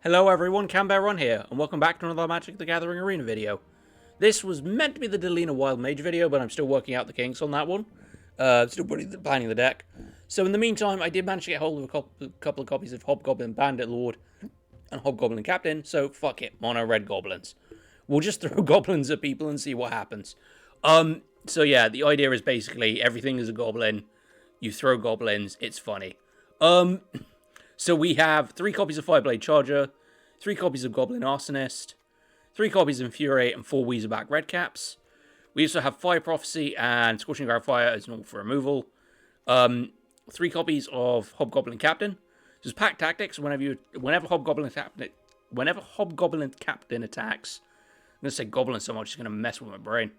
Hello everyone, Canberra here, and welcome back to another Magic the Gathering Arena video. This was meant to be the Delina Wild Mage video, but I'm still working out the kinks on that one. Still planning the deck. So in the meantime, I did manage to get hold of a couple of copies of Hobgoblin Bandit Lord and Hobgoblin Captain, so fuck it, mono red goblins. We'll just throw goblins at people and see what happens. So yeah, the idea is basically everything is a goblin. You throw goblins, it's funny. So we have 3 copies of Fireblade Charger, 3 copies of Goblin Arsonist, 3 copies of Infuriate, and 4 Weezerback Redcaps. We also have Fire Prophecy and Scorching Ground Fire as normal for removal. 3 copies of Hobgoblin Captain. This is Pack Tactics. Whenever Hobgoblin Captain attacks, I'm going to say Goblin so much, it's going to mess with my brain.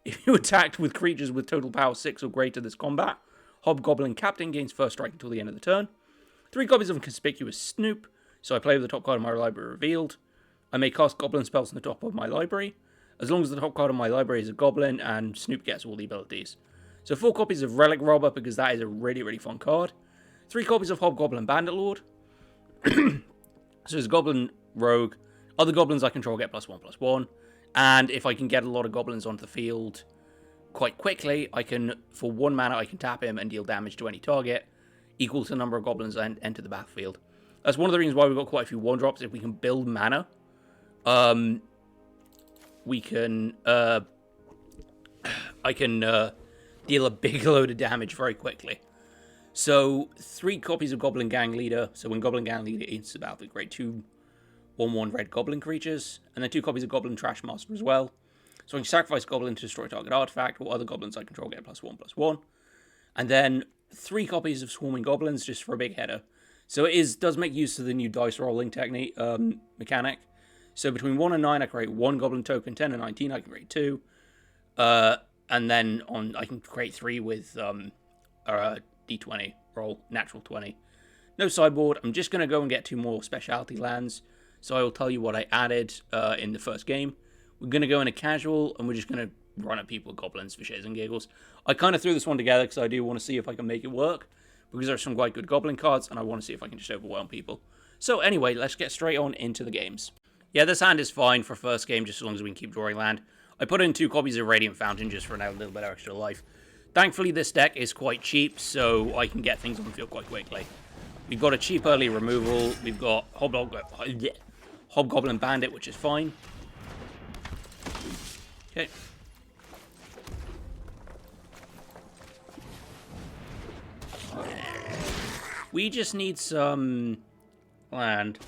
If you attacked with creatures with total power 6 or greater this combat, Hobgoblin Captain gains first strike until the end of the turn. 3 copies of Conspicuous Snoop, so I play with the top card of my library revealed. I may cast Goblin spells on the top of my library, as long as the top card of my library is a Goblin, and Snoop gets all the abilities. So 4 copies of Relic Robber, because that is a really, really fun card. 3 copies of Hobgoblin Bandit Lord. So there's Goblin Rogue. Other goblins I control get +1/+1. And if I can get a lot of goblins onto the field quite quickly, I can, for 1 mana, I can tap him and deal damage to any target, equal to the number of goblins that enter the battlefield. That's one of the reasons why we've got quite a few 1-drops. If we can build mana, we can, I can deal a big load of damage very quickly. So 3 copies of Goblin Gang Leader. So when Goblin Gang Leader enters the battlefield, create 2 1/1 red goblin creatures, and then 2 copies of Goblin Trash Master as well. So I can sacrifice Goblin to destroy target artifact, while other goblins I control get +1/+1. And then 3 copies of Swarming Goblins just for a big header. So it does make use of the new dice rolling technique mechanic. So between 1 and 9 I create 1 Goblin token, 10 and 19 I can create 2. And then I can create 3 with a D20 roll, natural 20. No sideboard. I'm just going to go and get 2 more specialty lands. So I will tell you what I added in the first game. We're going to go in a casual, and we're just going to run at people with goblins for shits and giggles. I kind of threw this one together because I do want to see if I can make it work, because there's some quite good goblin cards, and I want to see if I can just overwhelm people. So anyway, let's get straight on into the games. Yeah, this hand is fine for first game, just as long as we can keep drawing land. I put in 2 copies of Radiant Fountain just for a little bit of extra life. Thankfully, this deck is quite cheap, so I can get things on the field quite quickly. We've got a cheap early removal. We've got Hobgoblin Bandit, which is fine. Okay. We just need some land.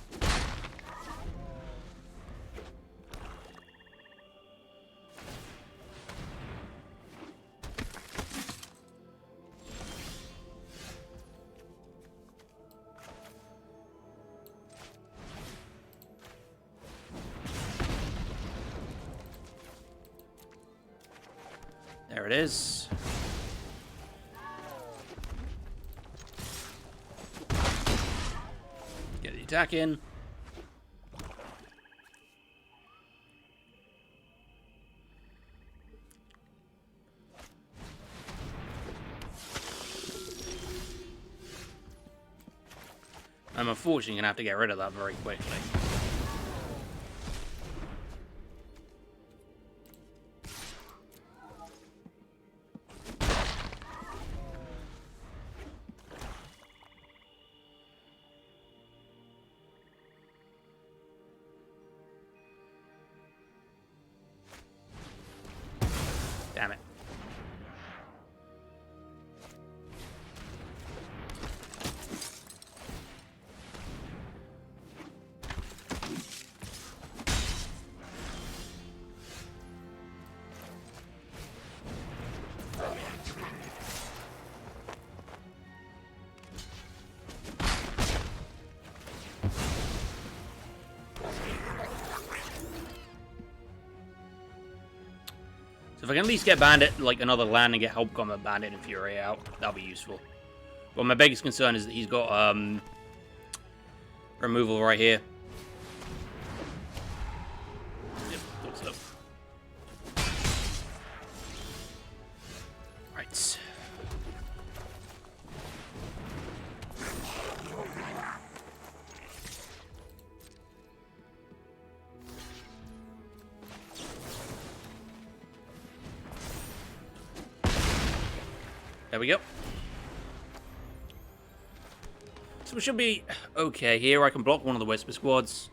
There it is. Get the attack in. I'm unfortunately going to have to get rid of that very quickly. Damn it. So if I can at least get Bandit, like another land, and get Hobgoblin Bandit and Fury out, that'll be useful. But my biggest concern is that he's got removal right here. Yep, thought so. Right. There we go. So we should be okay here. I can block one of the Whisper squads.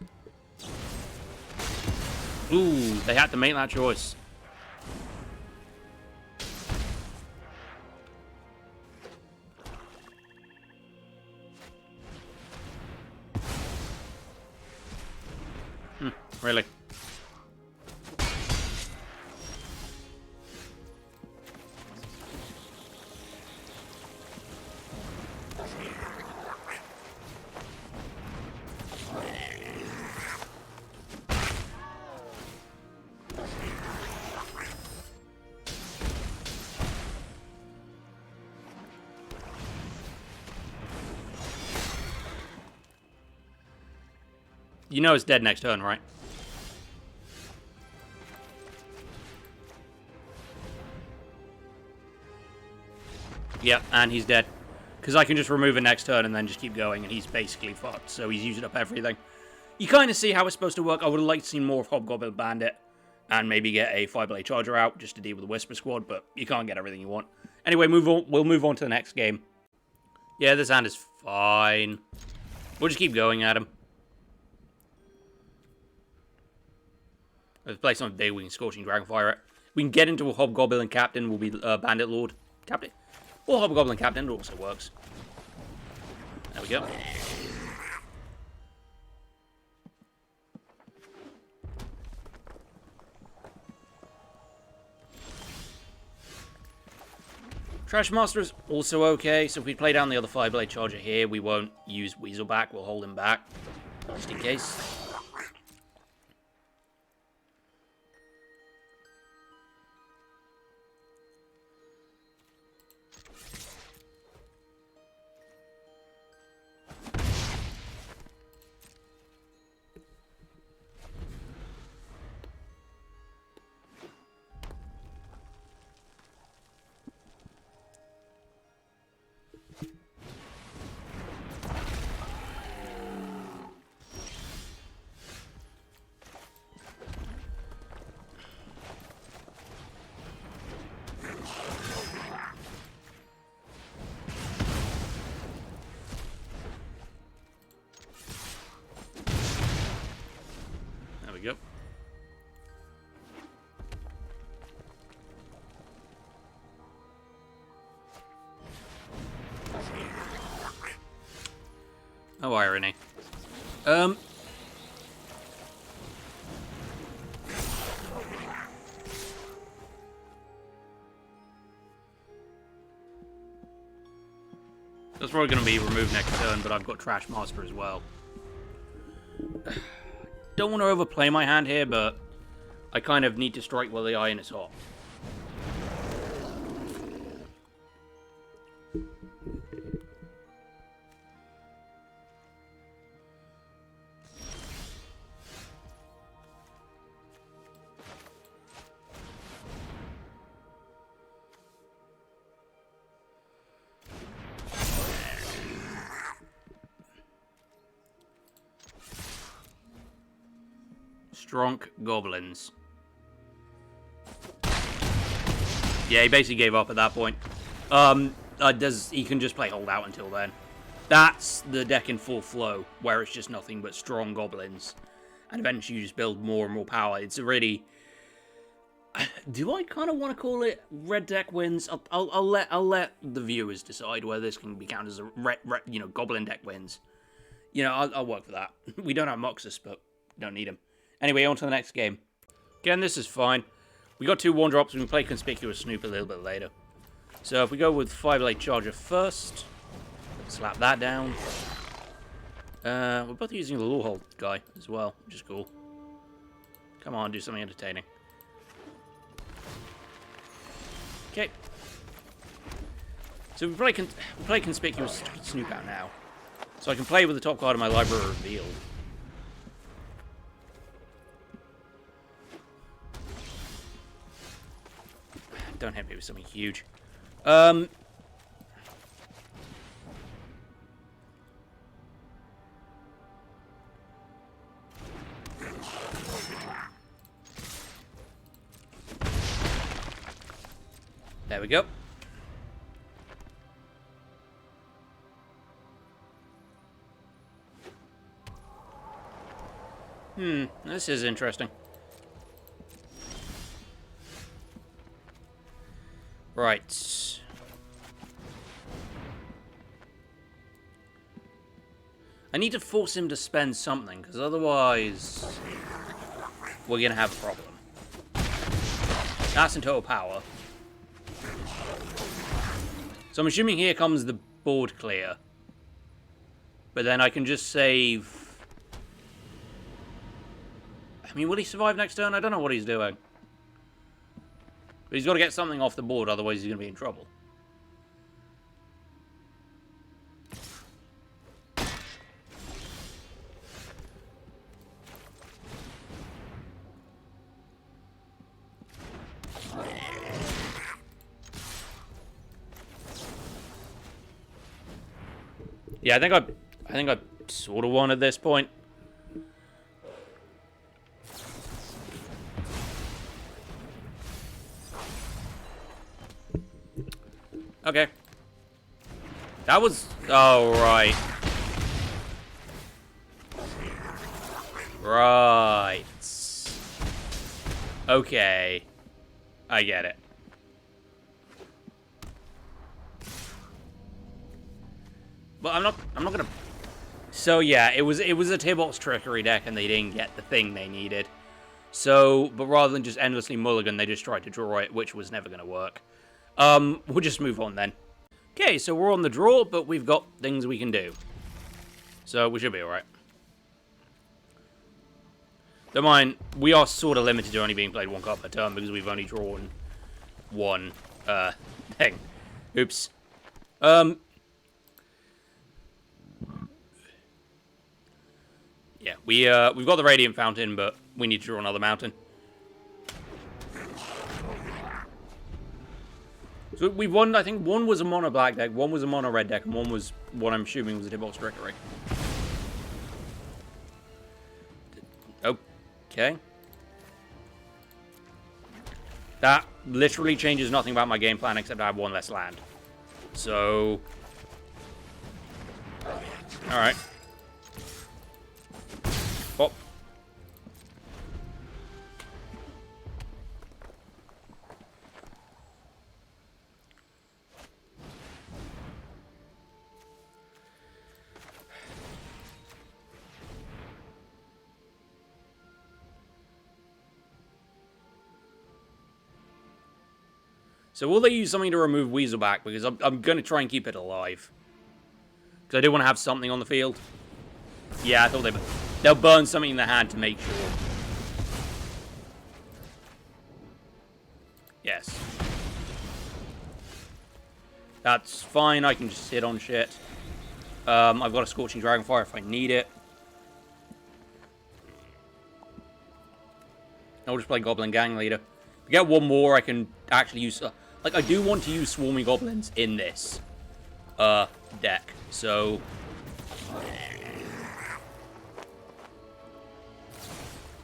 Ooh, they had to make that choice. Really? You know it's dead next turn, right? Yep, and he's dead. Because I can just remove it next turn and then just keep going, and he's basically fucked. So he's using up everything. You kind of see how it's supposed to work. I would have liked to see more of Hobgoblin Bandit, and maybe get a 5-blade Charger out just to deal with the Whisper Squad, but you can't get everything you want. Anyway, we'll move on to the next game. Yeah, this hand is fine. We'll just keep going at him. Let's play something big. We can Scorching Dragonfire it. We can get into a Hobgoblin Captain. Will be Bandit Lord Captain. Or Hobgoblin Captain. It also works. There we go. Trash Master is also okay. So if we play down the other 5-blade Charger here, we won't use Weaselback. We'll hold him back. Just in case. Yep. Oh, irony. That's probably going to be removed next turn, but I've got Trash Master as well. Don't want to overplay my hand here, but I kind of need to strike while the iron is hot. Strong Goblins. Yeah, he basically gave up at that point. He can just play Hold Out until then. That's the deck in full flow, where it's just nothing but strong Goblins. And eventually you just build more and more power. It's a really... Do I kind of want to call it Red Deck Wins? I'll let the viewers decide whether this can be counted as a Goblin deck wins. You know, I'll work for that. We don't have Moxus, but don't need him. Anyway, on to the next game. Again, this is fine. We got 2 1-drops. We can play Conspicuous Snoop a little bit later. So if we go with 5-blade Charger first, slap that down. We're both using the Lawhold guy as well, which is cool. Come on, do something entertaining. Okay. So we play Conspicuous Snoop out now. So I can play with the top card of my library revealed. Don't hit me with something huge. There we go. This is interesting. Right. I need to force him to spend something, because otherwise we're going to have a problem. That's in total power. So I'm assuming here comes the board clear. But then I can just save... I mean, will he survive next turn? I don't know what he's doing. But he's got to get something off the board, otherwise he's going to be in trouble. Yeah, I think I sort of won at this point. Okay. That was... Oh, right. Right. Okay. I get it. But I'm not gonna... So, yeah, it was a Tablet's Trickery deck, and they didn't get the thing they needed. So, but rather than just endlessly mulligan, they just tried to draw it, which was never gonna work. We'll just move on then. Okay, so we're on the draw, but we've got things we can do. So we should be alright. Don't mind, we are sort of limited to only being played one card per turn because we've only drawn one, thing. Oops. Yeah, we've got the Radiant Fountain, but we need to draw another mountain. So we've won, I think one was a mono black deck, one was a mono red deck, and one was what I'm assuming was a Tablet's Trickery. Okay. That literally changes nothing about my game plan except I have one less land. So... Alright. Pop. So will they use something to remove Weaselback? Because I'm going to try and keep it alive. Because I do want to have something on the field. Yeah, I thought they'll burn something in their hand to make sure. Yes. That's fine, I can just sit on shit. I've got a Scorching Dragonfire if I need it. I'll just play Goblin Gang Leader. If I get one more, I can actually use... like, I do want to use Swarming Goblins in this deck. So...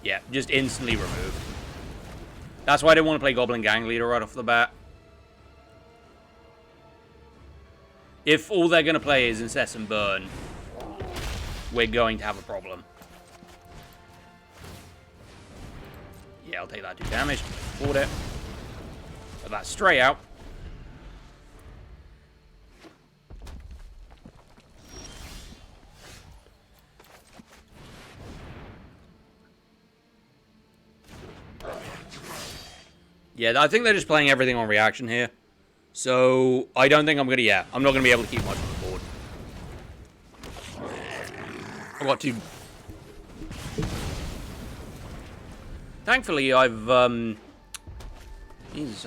yeah, just instantly remove. That's why I didn't want to play Goblin Gang Leader right off the bat. If all they're going to play is Incessant Burn, we're going to have a problem. Yeah, I'll take that 2 damage. Afford it. But that's straight out. Yeah, I think they're just playing everything on reaction here. So, I don't think I'm going to... yeah, I'm not going to be able to keep much on the board. I've got to... Thankfully, I've, Jesus,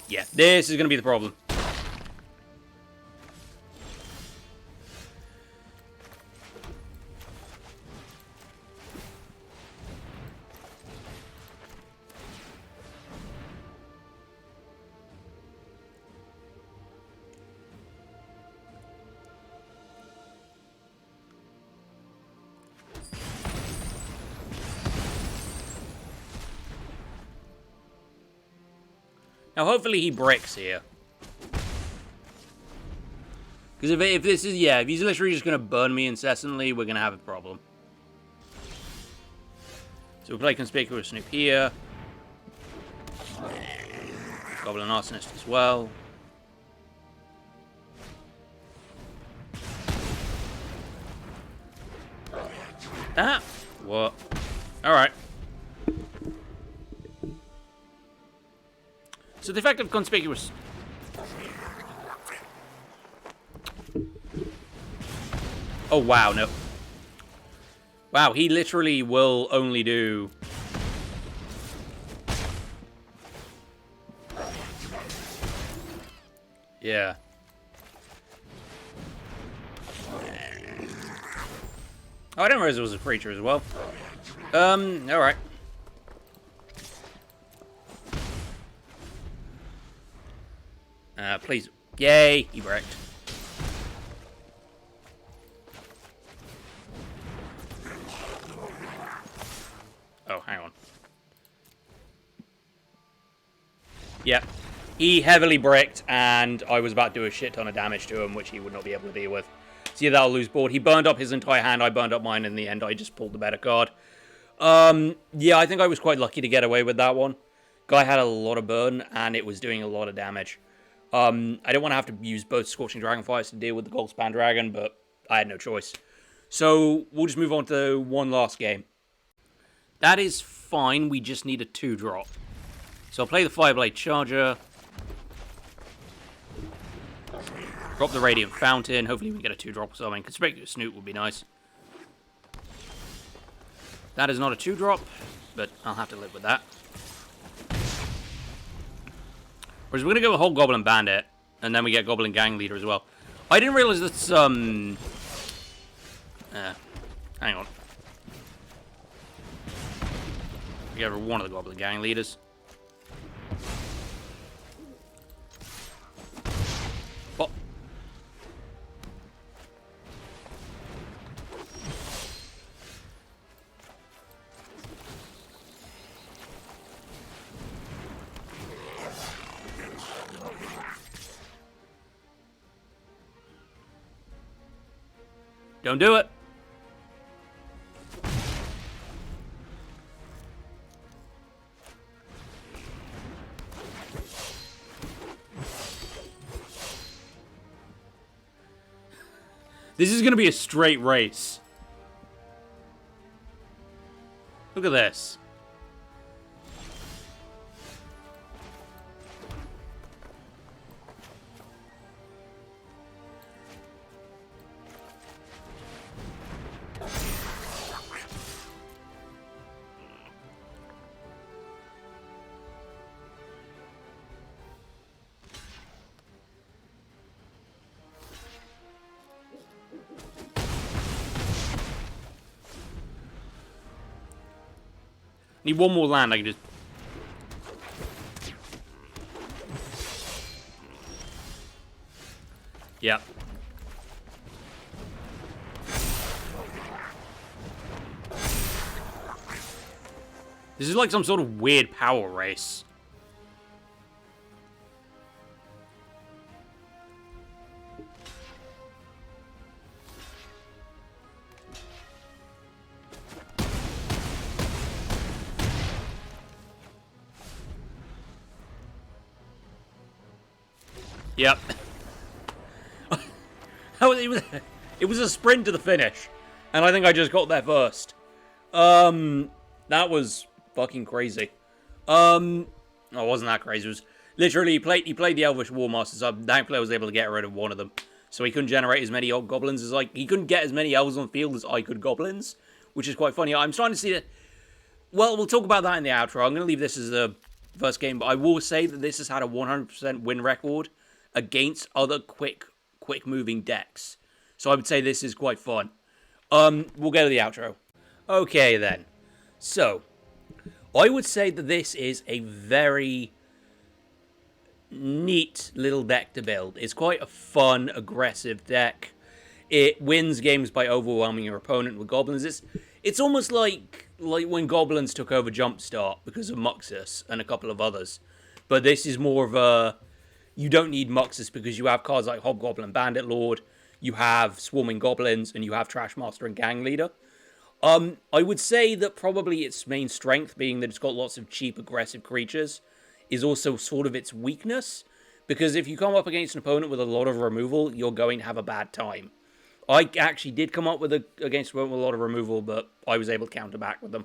yeah, this is going to be the problem. Now, hopefully he bricks here. Because if this is, yeah, if he's literally just going to burn me incessantly, we're going to have a problem. So we'll play Conspicuous Snoop here. Goblin Arsonist as well. That? What? Alright. So the effect of Conspicuous... Oh, wow, no. Wow, he literally will only do... Yeah. Oh, I didn't realize it was a creature as well. Alright. Please. Yay, he wrecked. Oh, hang on. Yeah. He heavily bricked, and I was about to do a shit ton of damage to him, which he would not be able to deal with. So yeah, that'll lose board. He burned up his entire hand, I burned up mine in the end. I just pulled the better card. Yeah, I think I was quite lucky to get away with that one. Guy had a lot of burn, and it was doing a lot of damage. I don't want to have to use both Scorching Dragonfires to deal with the Goldspan Dragon, but I had no choice. So we'll just move on to one last game. That is fine, we just need a 2-drop. So I'll play the Fireblade Charger. Drop the Radiant Fountain. Hopefully we can get a 2-drop or something. Conspicuous Snoot would be nice. That is not a 2-drop, but I'll have to live with that. Whereas we're going to go with whole Goblin Bandit, and then we get Goblin Gang Leader as well. I didn't realize that's, hang on. We got one of the Goblin Gang Leaders. Oh. Don't do it. This is going to be a straight race. Look at this. Need one more land, I can just... Yep. This is like some sort of weird power race. Yep. It was a sprint to the finish. And I think I just got there first. That was fucking crazy. No, it wasn't that crazy. It was literally, he played the Elvish War Masters. Thankfully I was able to get rid of one of them. So he couldn't generate as many goblins as he couldn't get as many elves on the field as I could goblins. Which is quite funny. I'm starting to see that... Well, we'll talk about that in the outro. I'm going to leave this as the first game. But I will say that this has had a 100% win record against other quick moving decks. So I would say this is quite fun. We'll go to the outro. Okay then. So, I would say that this is a very neat little deck to build. It's quite a fun, aggressive deck. It wins games by overwhelming your opponent with goblins. It's almost like when goblins took over Jumpstart because of Muxus and a couple of others. But this is more of a you don't need Muxus because you have cards like Hobgoblin Bandit Lord, you have Swarming Goblins, and you have Trash Master and Gang Leader. I would say that probably its main strength, being that it's got lots of cheap, aggressive creatures, is also sort of its weakness. Because if you come up against an opponent with a lot of removal, you're going to have a bad time. I actually did come up against an opponent with a lot of removal, but I was able to counter back with them.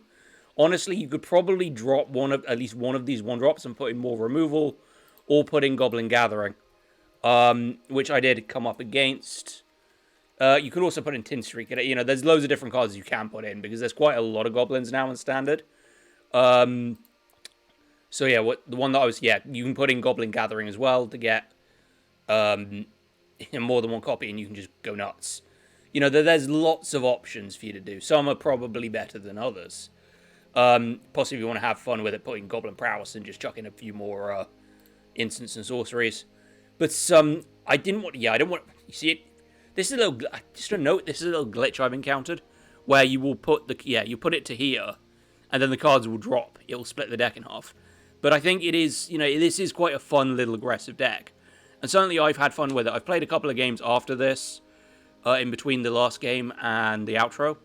Honestly, you could probably drop at least one of these 1-drops and put in more removal, or put in Goblin Gathering, which I did come up against. You could also put in Tin Streak. There's loads of different cards you can put in, because there's quite a lot of Goblins now in Standard. So yeah, the one that I was, you can put in Goblin Gathering as well to get more than one copy, and you can just go nuts. There's lots of options for you to do. Some are probably better than others. Possibly if you want to have fun with it, putting Goblin Prowess and just chuck in a few more instants and sorceries. But I don't want, you see it? This is just a note, this is a little glitch I've encountered, where you will put you put it to here, and then the cards will drop. It will split the deck in half. But I think it is, this is quite a fun little aggressive deck. And certainly I've had fun with it. I've played a couple of games after this, in between the last game and the outro.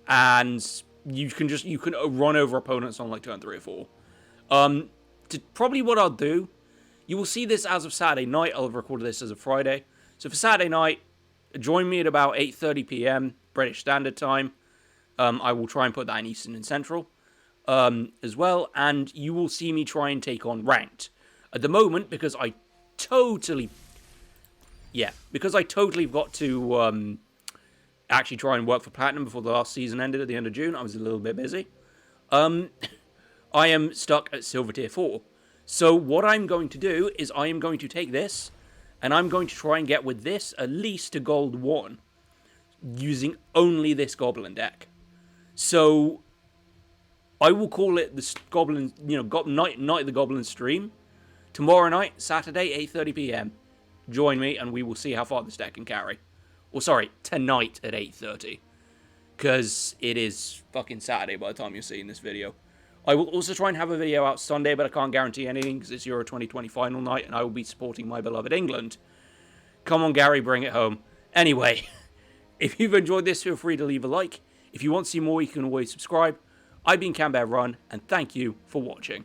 And you can run over opponents on like turn 3 or 4. Probably what I'll do, you will see this as of Saturday night. I'll have recorded this as of Friday. So for Saturday night, join me at about 8:30 p.m. British Standard Time. I will try and put that in Eastern and Central as well. And you will see me try and take on Ranked. At the moment, because I totally got to actually try and work for Platinum before the last season ended at the end of June. I was a little bit busy. I am stuck at Silver Tier 4. So what I'm going to do is I am going to take this, and I'm going to try and get with this at least to Gold 1, using only this Goblin deck. So I will call it the Goblin, Night of the Goblin stream. Tomorrow night, Saturday, 8:30 p.m. Join me, and we will see how far this deck can carry. Or sorry, tonight at 8:30. Because it is fucking Saturday by the time you're seeing this video. I will also try and have a video out Sunday, but I can't guarantee anything because it's Euro 2020 final night, and I will be supporting my beloved England. Come on, Gary, bring it home. Anyway, if you've enjoyed this, feel free to leave a like. If you want to see more, you can always subscribe. I've been Canberra Run, and thank you for watching.